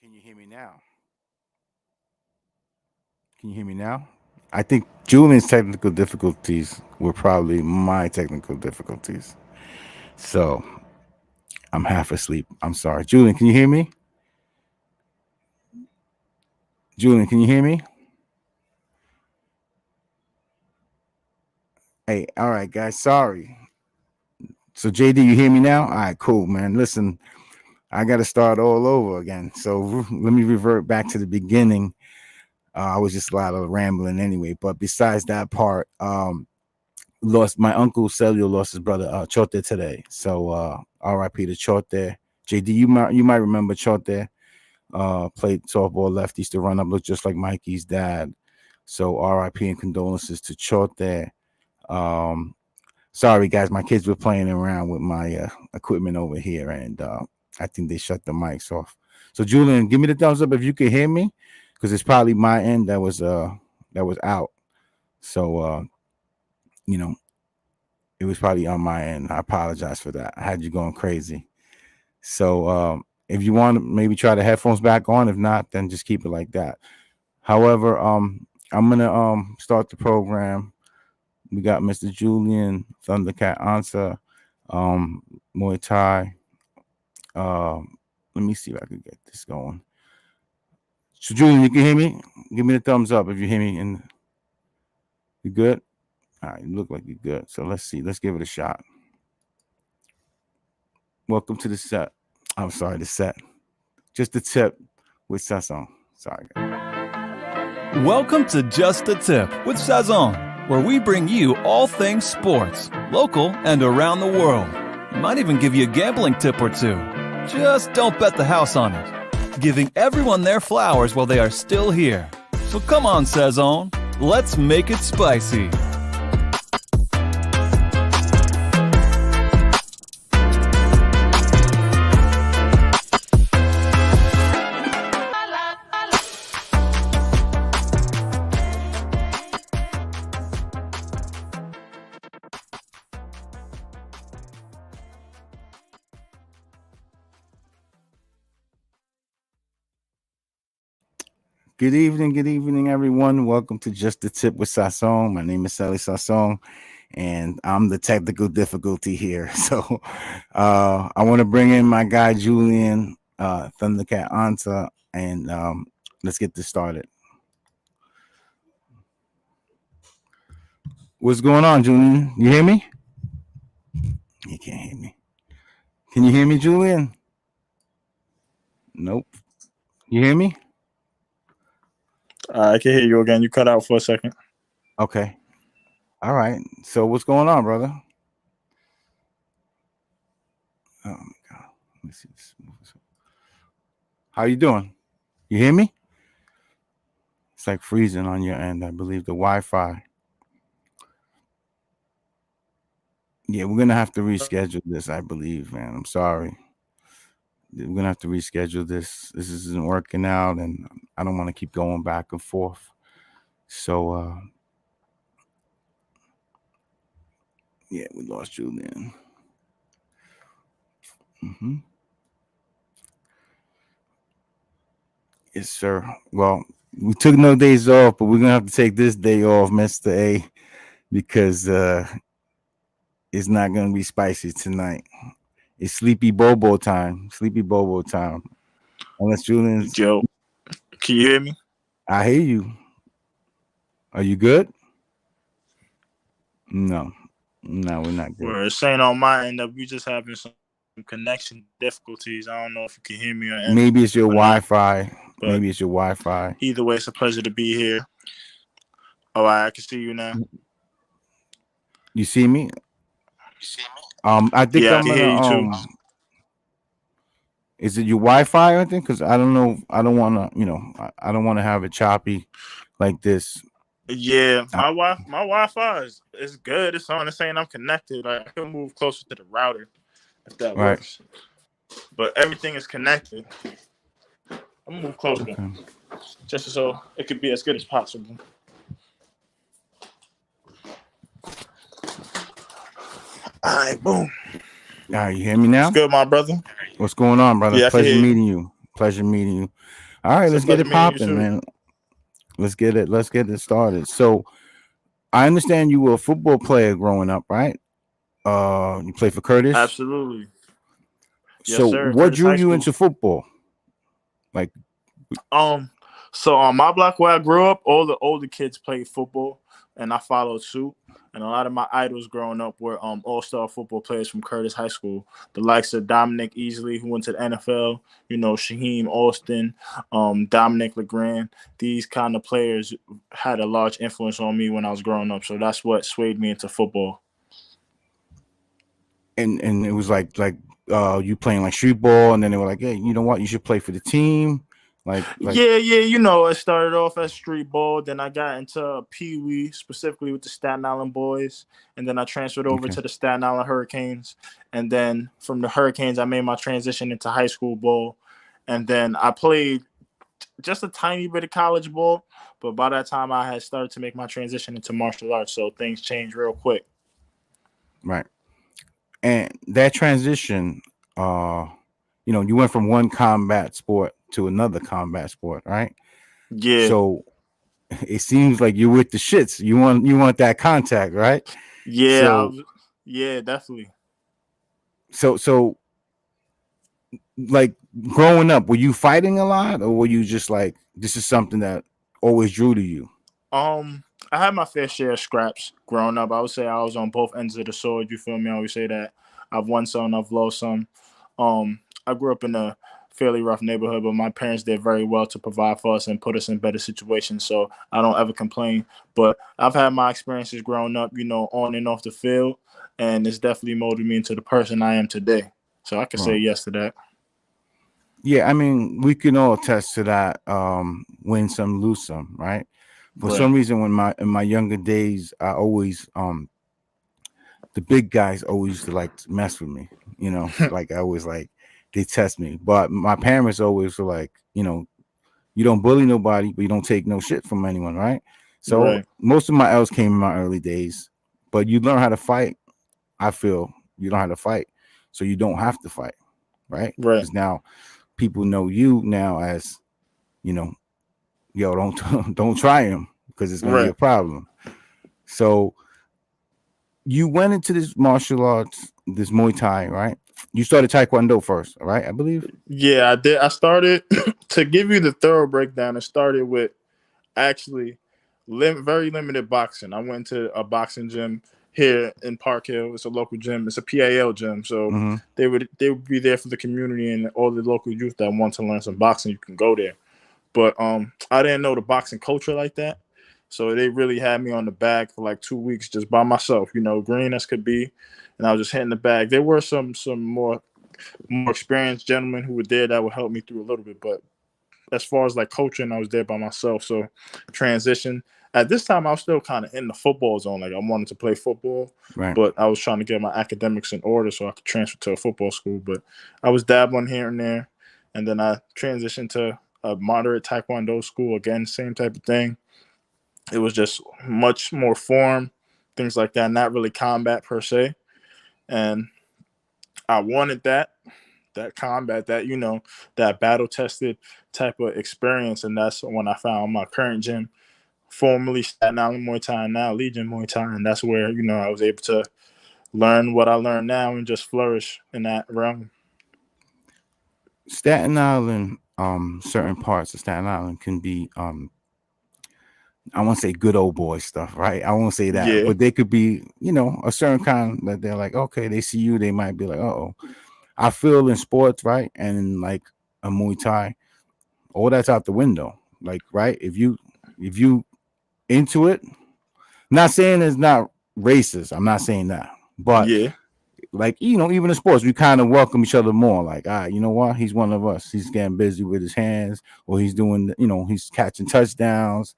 Can you hear me now? Can you hear me now? I think Julian's technical difficulties were probably my technical difficulties. So I'm half asleep. I'm sorry. Julian, can you hear me? Julian, can you hear me? Hey, all right, guys. Sorry. So JD, you hear me now? All right, cool, man. Listen, I got to start all over again. So let me revert back to the beginning. I was just a lot of rambling anyway. But besides that part, lost my uncle Celio lost his brother Chote today. So R.I.P. to Chote. JD, you might remember Chote. Played softball left, used to run up, looked just like Mikey's dad. So R.I.P. and condolences to Chote. Sorry guys, my kids were playing around with my equipment over here, and I think they shut the mics off. So Julian, give me the thumbs up if you can hear me, because it's probably my end that was out. So you know, it was probably on my end. I apologize for that. I had you going crazy. So if you want to maybe try the headphones back on, if not, then just keep it like that. However, I'm gonna start the program. We got Mr. Julian, Thunderkatt, Ansah, Muay Thai. Let me see if I can get this going. So Julian, you can hear me? Give me the thumbs up if you hear me. And you good? All right, you look like you're good. So let's see. Let's give it a shot. Welcome to the set. I'm sorry, the set. Just the tip with Sasson. Sorry, guys. Welcome to Just the Tip with Sazon, where we bring you all things sports, local and around the world. We might even give you a gambling tip or two. Just don't bet the house on it. Giving everyone their flowers while they are still here. So come on, Sazon, let's make it spicy. Good evening, everyone. Welcome to Just the Tip with Sasson. My name is Sally Sasson, and I'm the technical difficulty here. So I want to bring in my guy Julian, Thunderkatt, Ansah, and let's get this started. What's going on, Julian? You hear me? You can't hear me. Can you hear me, Julian? Nope. You hear me? I can hear you again. You cut out for a second. Okay. All right. So what's going on, brother? Oh my God. Let me see this. How you doing? You hear me? It's like freezing on your end. I believe the Wi-Fi. Yeah, we're gonna have to reschedule this. I believe, man. I'm sorry. We're gonna have to reschedule this. This isn't working out, and I don't want to keep going back and forth. So, yeah, we lost Julian. Yes, sir. Well, we took no days off, but we're gonna have to take this day off, Mr. A, because it's not gonna be spicy tonight. It's sleepy bobo time. Sleepy bobo time. Unless Julian's. Joe, can you hear me? I hear you. Are you good? No, we're not good. We're saying on my end that we just having some connection difficulties. I don't know if you can hear me or anything. Maybe it's your Wi-Fi. Maybe it's your Wi-Fi. Either way, it's a pleasure to be here. All right, I can see you now. You see me? I think Yeah, I'm I can hear you too. Is it your Wi-Fi or anything? Because I don't know. I don't want to. I don't want to have it choppy like this. Yeah, my Wi-Fi is good. It's on. It's saying I'm connected. I can move closer to the router if that works. But everything is connected. I'm gonna move closer, just so it could be as good as possible. All right, boom. All right, you hear me now? It's good, my brother. What's going on, brother? Yeah, Pleasure meeting you. Pleasure meeting you. All right, It's a let's get pleasure it meeting you popping, too. man. Let's get it started. So I understand you were a football player growing up, right? You play for Curtis. Absolutely. Yes, So sir. what Curtis drew High you School. into football? Like, So on my block where I grew up, all the older kids played football, and I followed suit. And a lot of my idols growing up were all-star football players from Curtis High School. The likes of Dominic Easley, who went to the NFL, Shaheem Austin, Dominic LeGrand. These kind of players had a large influence on me when I was growing up. So that's what swayed me into football. and it was like you playing like street ball, and then they were like, hey, you know what? You should play for the team. Like Yeah, it started off as street ball. Then I got into Pee Wee, specifically with the Staten Island boys. And then I transferred over okay, to the Staten Island Hurricanes. And then from the Hurricanes, I made my transition into high school ball. And then I played just a tiny bit of college ball. But by that time, I had started to make my transition into martial arts. So things changed real quick. right. And that transition, you went from one combat sport to another combat sport, right? Yeah. So it seems like you're with the shits. You want that contact, right? Yeah. So Yeah, definitely. so like growing up, were you fighting a lot, or were you just like this is something that always drew to you? I had my fair share of scraps growing up. I would say I was on both ends of the sword. You feel me? I always say that I've won some, I've lost some. I grew up in a fairly rough neighborhood, but my parents did very well to provide for us and put us in better situations. So I don't ever complain. But I've had my experiences growing up, on and off the field, and it's definitely molded me into the person I am today. So I can say Right. yes to that. Yeah, I mean, we can all attest to that. Win some, lose some, right? For Right, some reason, when in my younger days, I always the big guys always used to like to mess with me, like I always like they test me. But my parents always were like, you don't bully nobody, but you don't take no shit from anyone, right? So right, most of my L's came in my early days, but you learn how to fight. I feel you learn how to fight, so you don't have to fight, right? right, Because now people know you now as, you know, yo, don't don't try him because it's gonna be a right. problem. So you went into this martial arts, this Muay Thai, right? You started Taekwondo first, right? I believe. Yeah, I did. I started to give you the thorough breakdown. It started with actually very limited boxing. I went to a boxing gym here in Park Hill. It's a local gym. It's a PAL gym. So Mm-hmm. they would be there for the community and all the local youth that want to learn some boxing. You can go there. But I didn't know the boxing culture like that. So they really had me on the bag for like 2 weeks just by myself, green as could be. And I was just hitting the bag. There were some more experienced gentlemen who were there that would help me through a little bit. But as far as like coaching, I was there by myself. So transition. At this time, I was still kind of in the football zone. Like I wanted to play football, Right. but I was trying to get my academics in order so I could transfer to a football school. But I was dabbling here and there, and then I transitioned to a moderate taekwondo school. Again, same type of thing. It was just much more form, things like that. Not really combat per se, and I wanted that combat, that battle tested type of experience. And that's when I found my current gym, formerly Staten Island Muay Thai, and now Legion Muay Thai. And that's where, I was able to learn what I learned now and just flourish in that realm. Staten Island, certain parts of Staten Island can be, I won't say good old boy stuff, right? I won't say that, Yeah, but they could be, a certain kind that they're like, okay, they see you, they might be like, oh. I feel in sports, right, and in like a Muay Thai, all that's out the window. Like, right, if you into it, not saying it's not racist. I'm not saying that, but yeah, like even in sports, we kind of welcome each other more. Like, you know what? He's one of us. He's getting busy with his hands, or he's doing, he's catching touchdowns.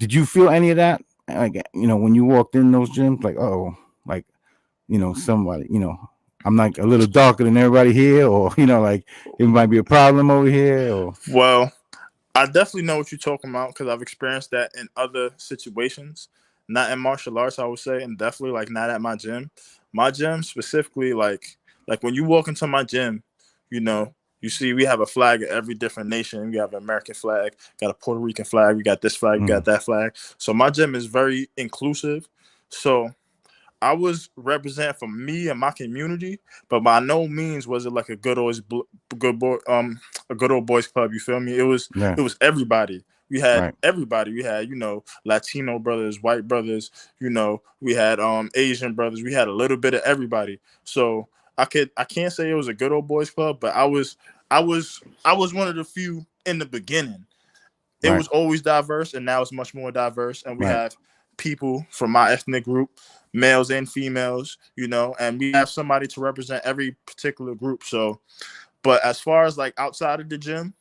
Did you feel any of that? Like, when you walked in those gyms, like, oh, like, somebody, I'm like a little darker than everybody here, or like it might be a problem over here, or well, I definitely know what you're talking about because I've experienced that in other situations, not in martial arts, I would say, and definitely like not at my gym. My gym specifically, like when you walk into my gym, you know, You see, we have a flag of every different nation. We have an American flag, got a Puerto Rican flag, we got this flag, we got that flag. So my gym is very inclusive. So I was representing for me and my community, but by no means was it like a good old boys club. You feel me? It was everybody. We had everybody. We had, Latino brothers, white brothers. We had Asian brothers. We had a little bit of everybody. So I can't say it was a good old boys club, but I was one of the few in the beginning. It was always diverse, and now it's much more diverse. And we have people from my ethnic group, males and females, and we have somebody to represent every particular group. So, but as far as like outside of the gym,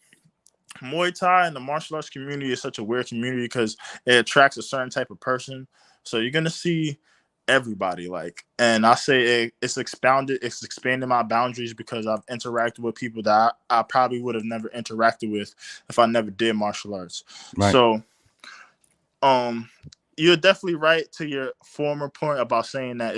Muay Thai and the martial arts community is such a weird community because it attracts a certain type of person. So you're gonna see everybody, and I say it's expanded my boundaries because I've interacted with people that I probably would have never interacted with if I never did martial arts. So you're definitely right to your former point about saying that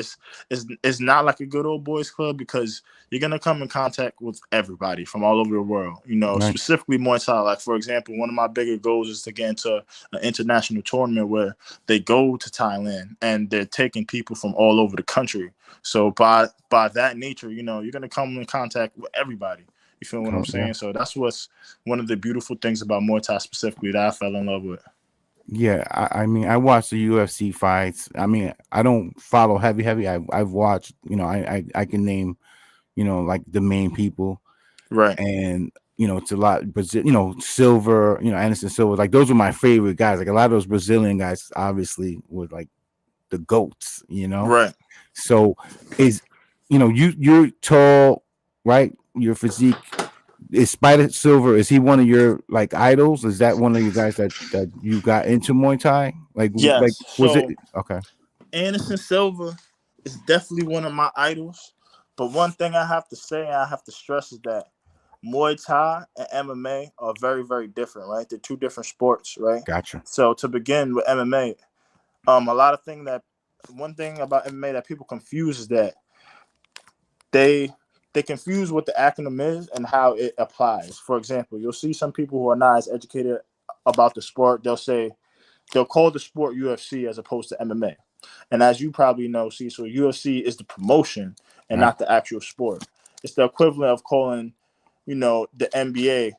it's not like a good old boys club because you're gonna come in contact with everybody from all over the world. Specifically Muay Thai. Like, for example, one of my bigger goals is to get into an international tournament where they go to Thailand and they're taking people from all over the country. So by that nature, you're gonna come in contact with everybody. You feel what I'm saying? So that's what's one of the beautiful things about Muay Thai specifically that I fell in love with. Yeah, I mean, I watch the UFC fights. I mean, I don't follow heavy. I've watched, I can name, like the main people, right? And it's a lot, Brazil, Silver, Anderson Silva, like those were my favorite guys. Like a lot of those Brazilian guys, obviously, were like the goats, Right. So you're tall, right? Your physique. Is Spider Silver, is he one of your like idols? Is that one of you guys that you got into Muay Thai? Yes. Was it okay? Anderson Silva is definitely one of my idols. But one thing I have to say, and I have to stress, is that Muay Thai and MMA are very, very different, right? They're two different sports, right? Gotcha. So to begin with MMA, one thing about MMA that people confuse is that they confuse what the acronym is and how it applies. For example, you'll see some people who are not as educated about the sport. They'll call the sport UFC as opposed to MMA. And as you probably know, Cecil, UFC is the promotion and not the actual sport. It's the equivalent of calling, the NBA.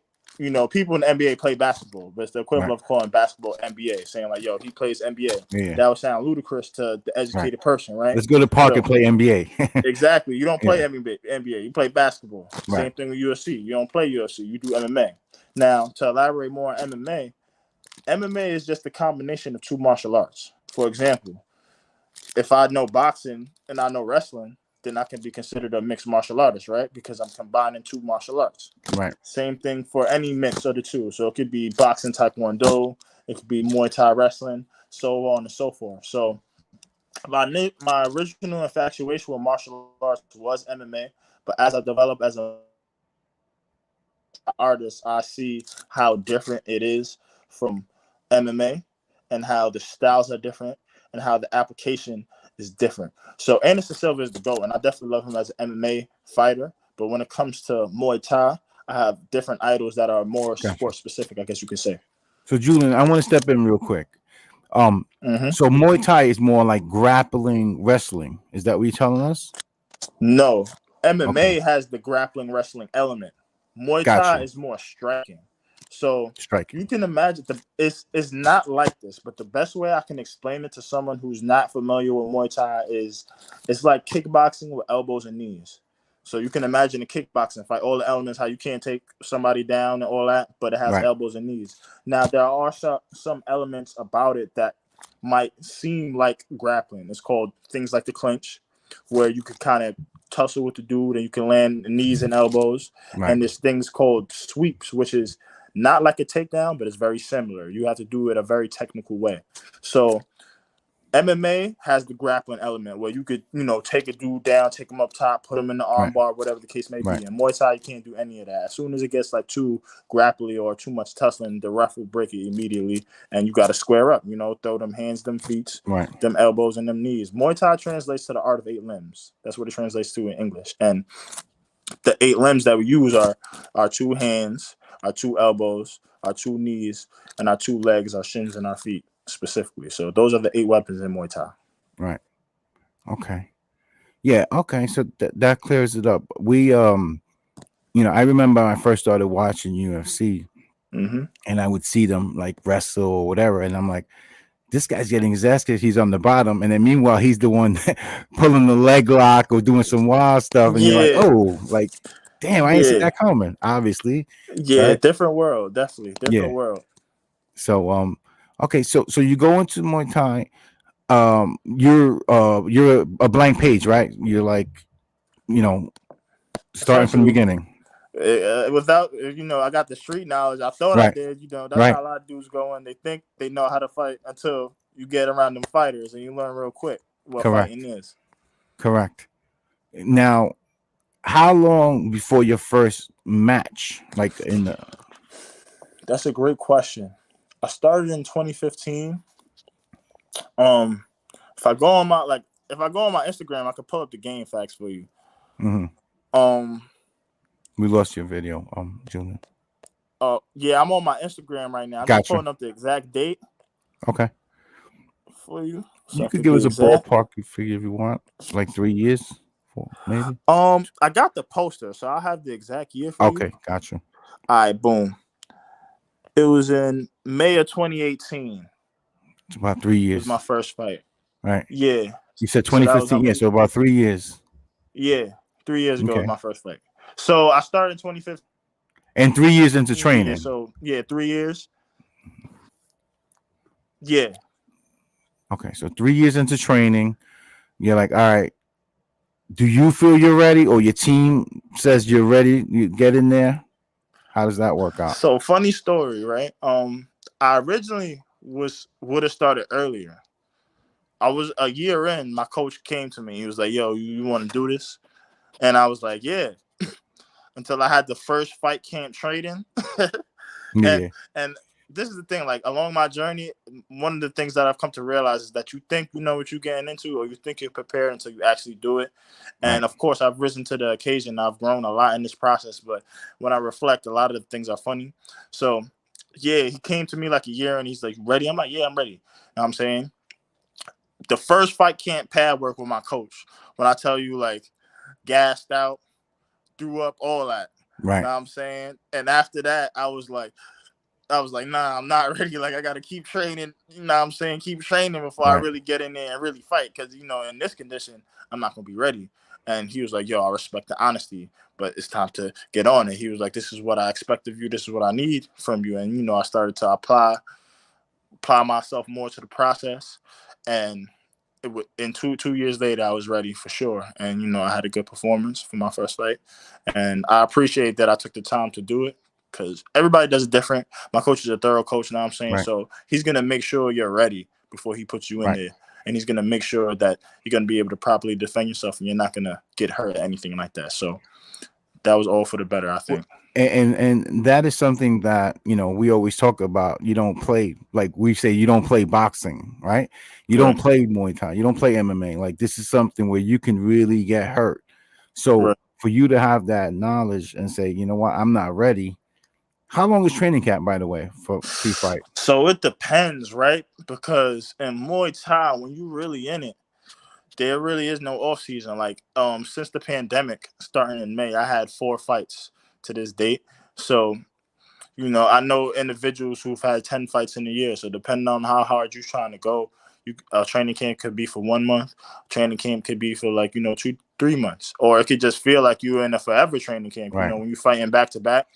People in the NBA play basketball, but it's the equivalent of calling basketball NBA, saying like, yo, he plays NBA. Yeah. That would sound ludicrous to the educated person, right? Let's go to park and play NBA. Exactly. You don't play NBA. You play basketball. Same thing with UFC. You don't play UFC. You do MMA. Now, to elaborate more on MMA is just a combination of two martial arts. For example, if I know boxing and I know wrestling, then I can be considered a mixed martial artist, right? Because I'm combining two martial arts. Right. Same thing for any mix of the two. So it could be boxing, taekwondo, it could be Muay Thai wrestling, so on and so forth. So my original infatuation with martial arts was MMA, but as I develop as an artist, I see how different it is from MMA and how the styles are different and how the application is different. So Anderson Silva is the GOAT, and I definitely love him as an MMA fighter. But when it comes to Muay Thai, I have different idols that are more sport specific, I guess you could say. So Julian, I want to step in real quick. So Muay Thai is more like grappling wrestling. Is that what you're telling us? No. MMA has the grappling wrestling element. Muay Thai is more striking. So you can imagine it's not like this, but the best way I can explain it to someone who's not familiar with Muay Thai is it's like kickboxing with elbows and knees. So you can imagine a kickboxing fight, all the elements, how you can't take somebody down and all that, but it has elbows and knees. Now, there are some elements about it that might seem like grappling. It's called things like the clinch, where you could kind of tussle with the dude and you can land knees and elbows. And there's things called sweeps, which is not like a takedown, but it's very similar. You have to do it a very technical way. So MMA has the grappling element where you could, take a dude down, take him up top, put him in the armbar, whatever the case may be. In Muay Thai, you can't do any of that. As soon as it gets like too grapply or too much tussling, the ref will break it immediately, and you got to square up. Throw them hands, them feet, them elbows, and them knees. Muay Thai translates to the art of 8 limbs. That's what it translates to in English. And the 8 limbs that we use are our 2 hands, our 2 elbows, our 2 knees, and our 2 legs, our shins and our feet specifically. So those are the 8 weapons in Muay Thai. Right. Okay. Yeah. Okay. So that clears it up. We I remember when I first started watching UFC, and I would see them like wrestle or whatever, and I'm like, this guy's getting his ass kicked. He's on the bottom, and then meanwhile he's the one pulling the leg lock or doing some wild stuff, and you're like, Yeah. oh, like, damn, I didn't see that coming. Obviously, Yeah, right? different world, definitely different world. So okay, so you go into Muay Thai. You're a blank page, right? You're like, starting from the Essentially, beginning. without I got the street knowledge. I thought I Right. did. That's Right. how a lot of dudes go in. They think they know how to fight until you get around them fighters, and you learn real quick what Correct. fighting is. Correct. Now, how long before your first match? Like That's a great question. I started in 2015. If I go on my Instagram, I could pull up the game facts for you. We lost your video, Julian. Yeah, I'm on my Instagram right now. I'm just Gotcha. pulling up the exact date. Okay. For you. So you could give us a ballpark figure if you want, like 3 years, maybe. I got the poster, so I have the exact year for you. Okay, gotcha. All right, boom. It was in May of 2018. It's about 3 years. It was my first fight. Right. Yeah. You said 2015, so about 3 years. Yeah, 3 years ago was my first fight. So I started in 2015. And 3 years into training. So 3 years. Yeah. Okay, so 3 years into training, you're like, all right, do you feel you're ready, or your team says you're ready? You get in there. How does that work out? So funny story, right? I originally would have started earlier. I was a year in. My coach came to me. He was like, "Yo, you want to do this?" And I was like, "Yeah." Until I had the first fight camp training. And this is the thing, like along my journey, one of the things that I've come to realize is that you think you know what you're getting into, or you think you're prepared until you actually do it. And of course, I've risen to the occasion. I've grown a lot in this process, but when I reflect, a lot of the things are funny. So yeah, he came to me like a year and he's like, "Ready?" I'm like, "Yeah, I'm ready." You know what I'm saying? The first fight camp pad work with my coach, when I tell you, like, gassed out, threw up, all that. Right. You know what I'm saying? And after that, I was like, nah, I'm not ready. Like, I got to keep training. You know what I'm saying? Keep training before I really get in there and really fight. Because, in this condition, I'm not going to be ready. And he was like, "Yo, I respect the honesty, but it's time to get on it." He was like, "This is what I expect of you. This is what I need from you." And, I started to apply myself more to the process. And in 2 years later, I was ready for sure. And, I had a good performance for my first fight. And I appreciate that I took the time to do it, because everybody does it different. My coach is a thorough coach, you know what I'm saying? Right. So he's going to make sure you're ready before he puts you in there. And he's going to make sure that you're going to be able to properly defend yourself and you're not going to get hurt or anything like that. So that was all for the better, I think. And that is something that we always talk about. You don't play, like we say, you don't play boxing, right? You don't play Muay Thai, you don't play MMA. Like, this is something where you can really get hurt. So for you to have that knowledge and say, you know what, I'm not ready. How long is training camp, by the way, for pre-fight? So it depends, right? Because in Muay Thai, when you really in it, there really is no off season. Like, since the pandemic starting in May, I had 4 fights to this date. So, I know individuals who've had 10 fights in a year. So depending on how hard you're trying to go, training camp could be for 1 month. Training camp could be for 2-3 months, or it could just feel like you're in a forever training camp. Right. When you're fighting back to back,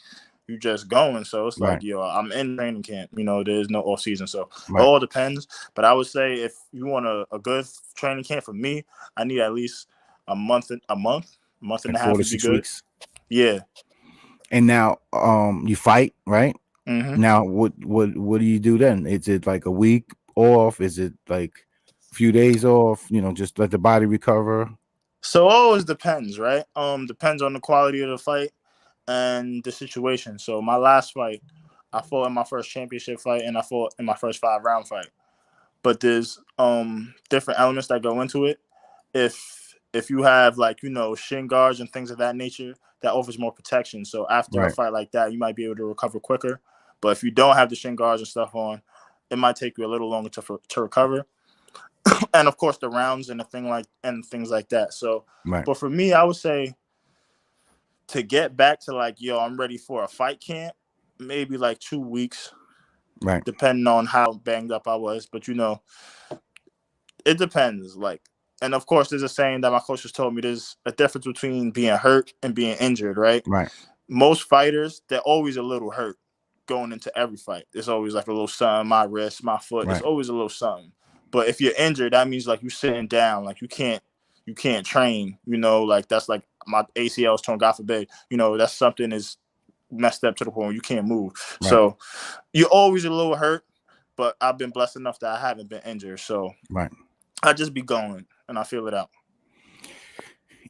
you just going. So it's Right. like, yo, I'm in training camp. There's no off season. So it all depends. But I would say if you want a good training camp, for me, I need at least a month and a half 4 to would be 6 good. weeks. Yeah. And now you fight, right? Mm-hmm. Now what do you do then? Is it like a week off? Is it like a few days off? Just let the body recover? So it always depends, right? Depends on the quality of the fight and the situation. So my last fight, I fought in my first championship fight, and I fought in my first 5-round fight. But there's different elements that go into it. If if you have like, shin guards and things of that nature, that offers more protection. So after a fight like that, you might be able to recover quicker. But if you don't have the shin guards and stuff on, it might take you a little longer to recover. And of course the rounds and things like that. So, but for me, I would say to get back to like, I'm ready for a fight camp, maybe like 2 weeks, depending on how banged up I was. But it depends. Like, and of course, there's a saying that my coach has told me: there's a difference between being hurt and being injured, right? Right. Most fighters, they're always a little hurt going into every fight. There's always like a little something, my wrist, my foot. There's always a little something. But if you're injured, that means like you're sitting down, like you can't train. Like that's like my ACL is torn, God forbid. That's something is messed up to the point where you can't move. Right. So you're always a little hurt. But I've been blessed enough that I haven't been injured. So I just be going and I feel it out.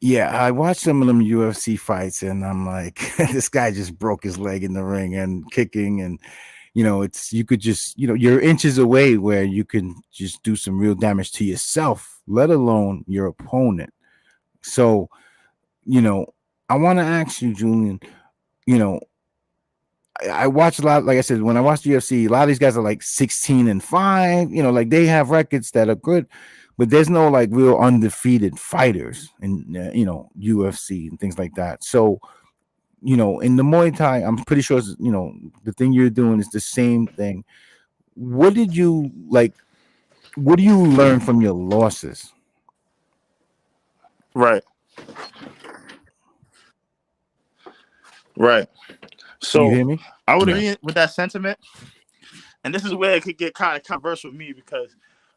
Yeah, I watched some of them UFC fights and I'm like, this guy just broke his leg in the ring and kicking, and you could just, you're inches away where you can just do some real damage to yourself, let alone your opponent. So, I want to ask you, Julian, I watch a lot. Like I said, when I watch UFC, a lot of these guys are like 16-5. Like they have records that are good, but there's no like real undefeated fighters in UFC and things like that. So, in the Muay Thai, I'm pretty sure the thing you're doing is the same thing. What did you like? What do you learn from your losses? Right. So you hear me? I would agree with that sentiment. And this is where it could get kind of controversial with me, because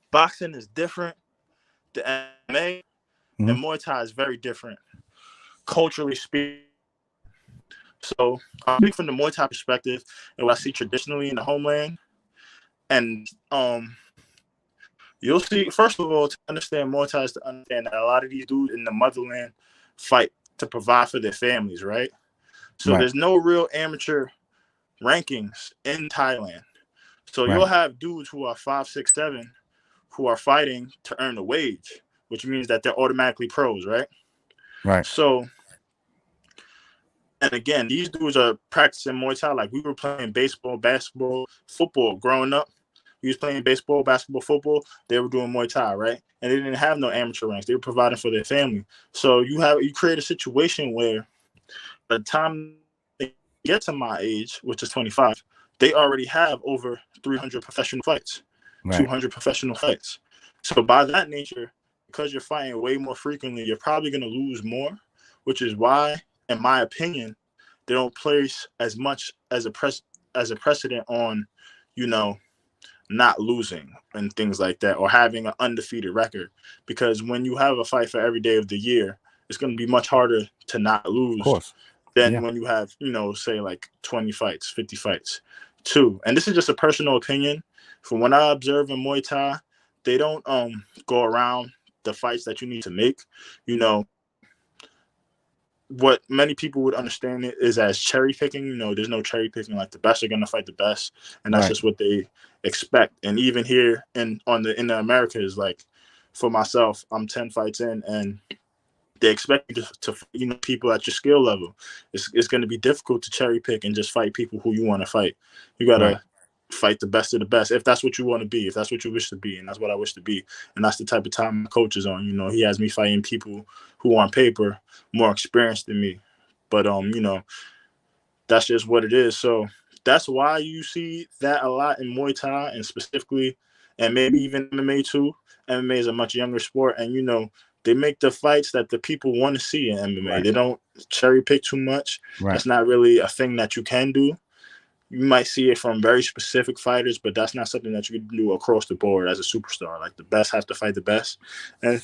boxing is different. The MMA and Muay Thai is very different, culturally speaking. So I'll speak from the Muay Thai perspective and what I see traditionally in the homeland. And you'll see, first of all, to understand Muay Thai is to understand that a lot of these dudes in the motherland fight to provide for their families, right? So there's no real amateur rankings in Thailand. So you'll have dudes who are 5, 6, 7 who are fighting to earn a wage, which means that they're automatically pros, right? Right. So, and again, these dudes are practicing Muay Thai like we were playing baseball, basketball, football growing up. We was playing baseball, basketball, football. They were doing Muay Thai, right? And they didn't have no amateur ranks. They were providing for their family. So you create a situation where by the time they get to my age, which is 25, they already have over 300 professional fights, 200 professional fights. So by that nature, because you're fighting way more frequently, you're probably going to lose more, which is why, in my opinion, they don't place as much as a precedent on, not losing and things like that, or having an undefeated record. Because when you have a fight for every day of the year, it's going to be much harder to not lose. Of course. Than when you have, say like 20 fights, 50 fights, too. And this is just a personal opinion. From what I observe in Muay Thai, they don't go around the fights that you need to make. What many people would understand it is as cherry picking. There's no cherry picking. Like the best are going to fight the best, and that's just what they expect. And even here in the Americas, like for myself, I'm 10 fights in, and they expect you to people at your skill level. It's going to be difficult to cherry pick and just fight people who you want to fight. You got to fight the best of the best, if that's what you want to be, if that's what you wish to be, and that's what I wish to be. And that's the type of time my coach is on. He has me fighting people who on paper more experienced than me. But that's just what it is. So that's why you see that a lot in Muay Thai, and specifically, and maybe even MMA too. MMA is a much younger sport, and they make the fights that the people want to see in MMA. They don't cherry pick too much. That's not really a thing that you can do. You might see it from very specific fighters, but that's not something that you can do across the board as a superstar. Like the best have to fight the best, and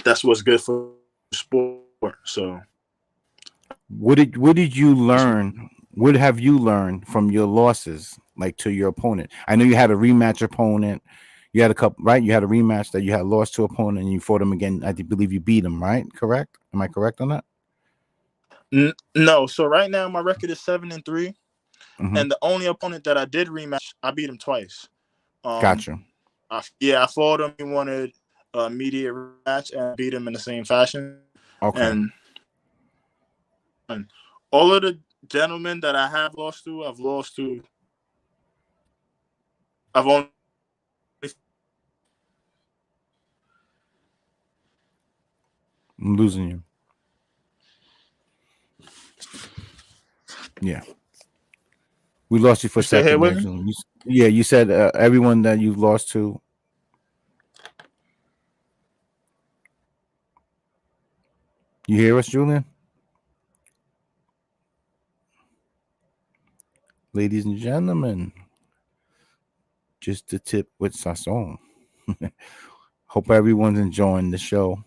that's what's good for sport. So, what did you learn? What have you learned from your losses, like to your opponent? I know you had a rematch opponent. You had a couple, right? You had a rematch that you had lost to opponent, and you fought him again. I believe you beat him, right? Correct? Am I correct on that? No. So right now my record is 7-3, and the only opponent that I did rematch, I beat him twice. Gotcha. I fought him. He wanted immediate rematch and beat him in the same fashion. Okay. And all of the gentlemen that I have lost to, I've lost to. I've only. I'm losing you. Yeah. We lost you for a still here second there, with me? Julian. Yeah, you said everyone that you've lost to. You hear us, Julian? Ladies and gentlemen, just a tip with Sasson. Hope everyone's enjoying the show.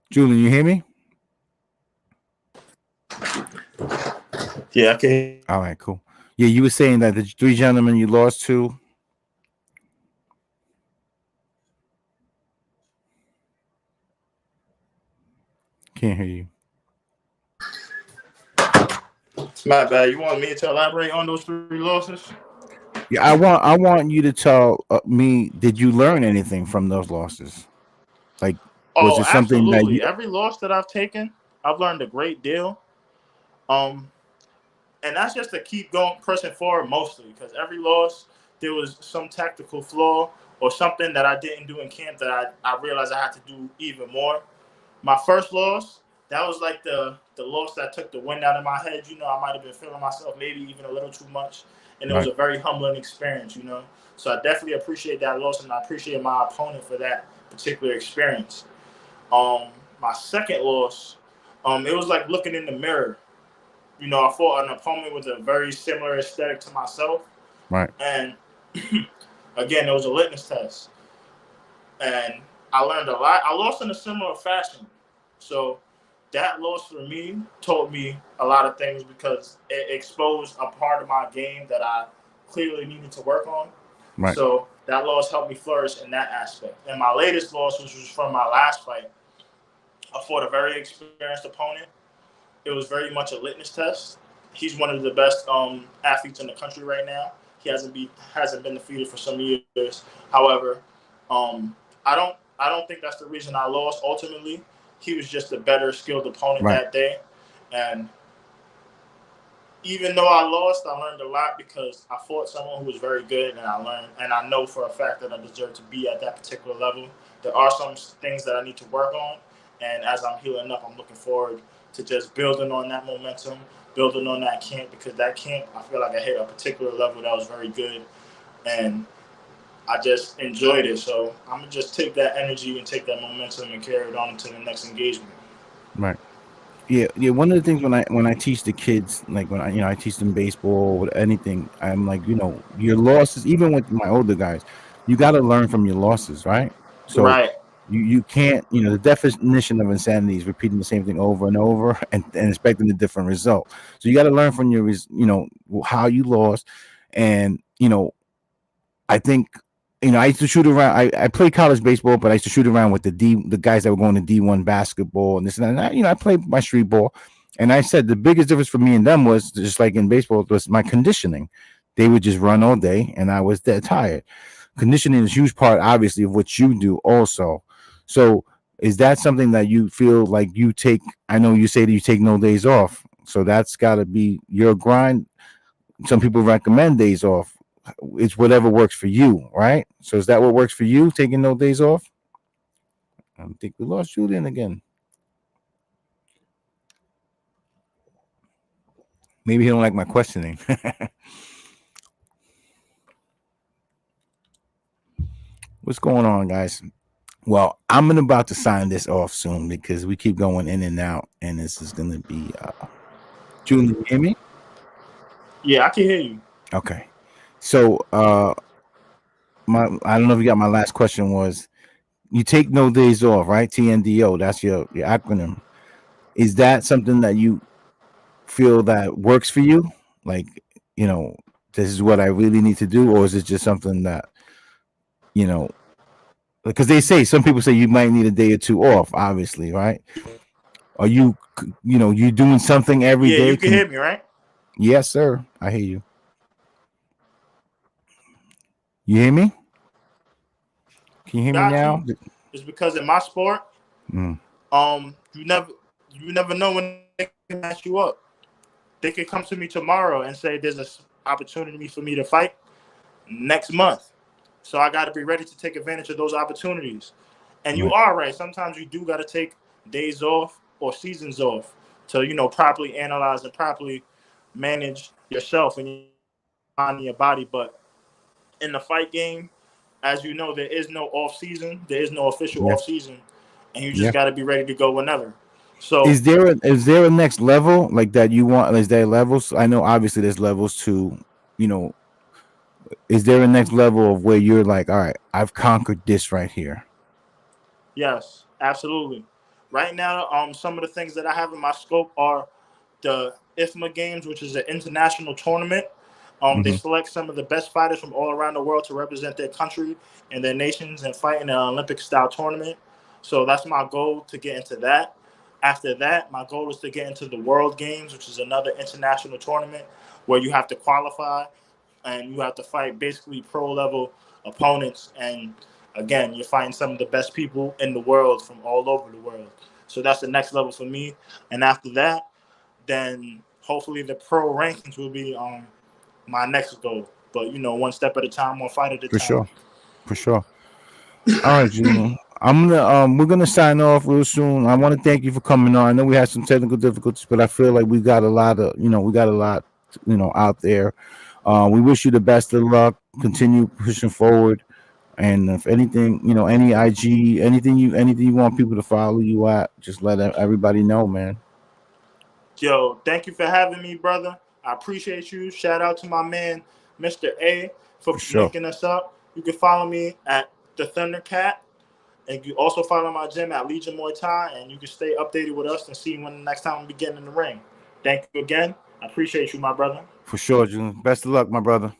Julian, you hear me? Yeah, I can. All right, cool. Yeah, you were saying that the 3 gentlemen you lost to. Can't hear you. My bad. You want me to elaborate on those 3 losses? Yeah, I want you to tell me. Did you learn anything from those losses? Like, was Oh, it something that you? absolutely. Every loss that I've taken, I've learned a great deal. Um, and that's just to keep going, pressing forward mostly, because every loss there was some tactical flaw or something that I didn't do in camp that I realized I had to do even more. My first loss, that was like the loss that took the wind out of my head. I might have been feeling myself maybe even a little too much, and it was Right. a very humbling experience. So I definitely appreciate that loss, and I appreciate my opponent for that particular experience. My second loss, it was like looking in the mirror. I fought an opponent with a very similar aesthetic to myself, Right. and again, it was a litmus test, and I learned a lot. I lost in a similar fashion, so that loss for me taught me a lot of things because it exposed a part of my game that I clearly needed to work on. Right. So that loss helped me flourish in that aspect. And my latest loss, which was from my last fight, I fought a very experienced opponent. It was very much a litmus test. He's one of the best athletes in the country right now. He hasn't been defeated for some years. However, I don't think that's the reason I lost. Ultimately, he was just a better skilled opponent Right. that day, and even though I lost, I learned a lot because I fought someone who was very good, and I know for a fact that I deserve to be at that particular level. There are some things that I need to work on, and as I'm healing up, I'm looking forward to just building on that momentum, building on that camp, because that camp, I feel like I hit a particular level that was very good, and I just enjoyed it. So I'm gonna just take that energy and take that momentum and carry it on to the next engagement. Right. Yeah, yeah. One of the things when I teach the kids, like when I teach them baseball or anything, I'm like, your losses, even with my older guys, you got to learn from your losses, right? So Right. you can't, the definition of insanity is repeating the same thing over and over and expecting a different result. So you got to learn from how you lost, and I think I used to shoot around. I played college baseball, but I used to shoot around with the guys that were going to D1 basketball and this and that. And I played my street ball, and I said the biggest difference for me and them was just like in baseball was my conditioning. They would just run all day, and I was dead tired. Conditioning is a huge part, obviously, of what you do also. So, is that something that you feel like you take? I know you say that you take no days off, so that's got to be your grind. Some people recommend days off. It's whatever works for you, right? So is that what works for you, taking no days off? I think we lost Julian again. Maybe he don't like my questioning. What's going on, guys? Well, I'm about to sign this off soon because we keep going in and out, and this is going to be Julian. You hear me? Yeah, I can hear you. Okay. So I don't know if you got my last question was you take no days off, right? TNDO. That's your acronym. Is that something that you feel that works for you? Like, you know, this is what I really need to do, or is it just something that, you know, because they say some people say you might need a day or two off, obviously, right? Are you doing something every Yeah, day? you can hear me, right? Yes, sir. I hear you. You hear me? Can you hear me Got to. now? It's because in my sport, Mm. you never know when they can match you up. They could come to me tomorrow and say there's an opportunity for me to fight next month. So I got to be ready to take advantage of those opportunities. And you Right. are right. Sometimes you do got to take days off or seasons off to, properly analyze and properly manage yourself and your mind and your body. But in the fight game, as you know, there is no off season. There is no official Yeah. off season, and you just Yeah. got to be ready to go whenever. So Is there a next level like that you want? Is there levels? I know obviously there's levels to, you know, is there a next level of where you're like, all right, I've conquered this right here? yes, absolutely. Right now, some of the things that I have in my scope are the IFMA Games, which is an international tournament. They Hmm. select some of the best fighters from all around the world to represent their country and their nations and fight in an Olympic style tournament. So that's my goal to get into that. After that, my goal is to get into the World Games, which is another international tournament where you have to qualify and you have to fight basically pro level opponents. And again, you're fighting some of the best people in the world from all over the world. So that's the next level for me. And after that, then hopefully the pro rankings will be my next goal. But one step at a time, one fight at a For time. sure. For sure. All right, Julian. I'm gonna we're gonna sign off real soon. I want to thank you for coming on. I know we had some technical difficulties, but I feel like we got a lot of we got a lot out there. We wish you the best of luck. Continue pushing forward. And if anything, any IG, anything you want people to follow you at, just let everybody know, man. Yo, thank you for having me, brother. I appreciate you. Shout out to my man, Mr. A, For for sure. linking us up. You can follow me at the Thunderkatt. And you also follow my gym at Legion Muay Thai, and you can stay updated with us and see when the next time we get in the ring. Thank you again. I appreciate you, my brother. For sure, Julian. Best of luck, my brother.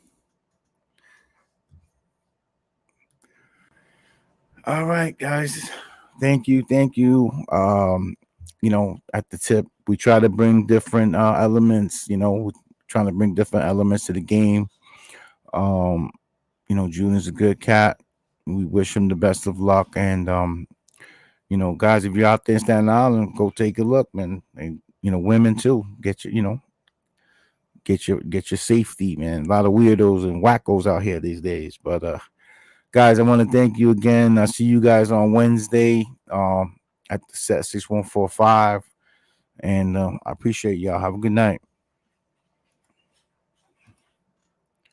All right, guys. Thank you. Thank you. At the tip, we try to bring different elements, we're trying to bring different elements to the game. Um, Julian's a good cat. We wish him the best of luck. And guys, if you're out there in Staten Island, go take a look, man. And women too. Get your safety, man. A lot of weirdos and wackos out here these days. But guys, I want to thank you again. I'll see you guys on Wednesday at the set 6145. And I appreciate y'all. Have a good night.